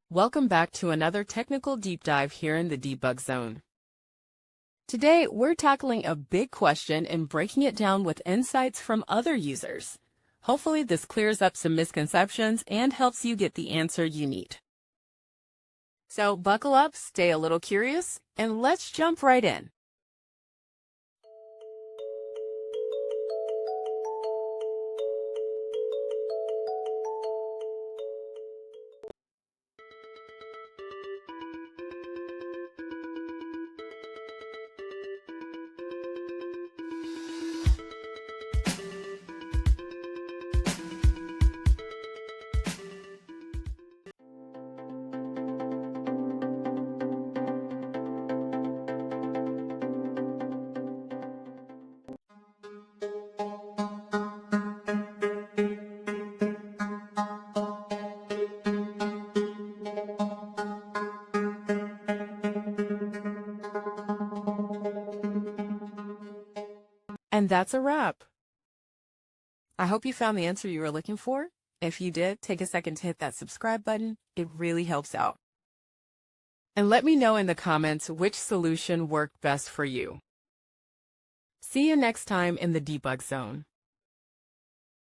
Welcome back to another technical deep dive here in the Debug Zone. Today, we're tackling a big question and breaking it down with insights from other users. Hopefully, this clears up some misconceptions and helps you get the answer you need. So buckle up, stay a little curious, and let's jump right in. And that's a wrap. I hope you found the answer you were looking for. If you did, take a second to hit that subscribe button. It really helps out. And let me know in the comments which solution worked best for you. See you next time in the Debug Zone.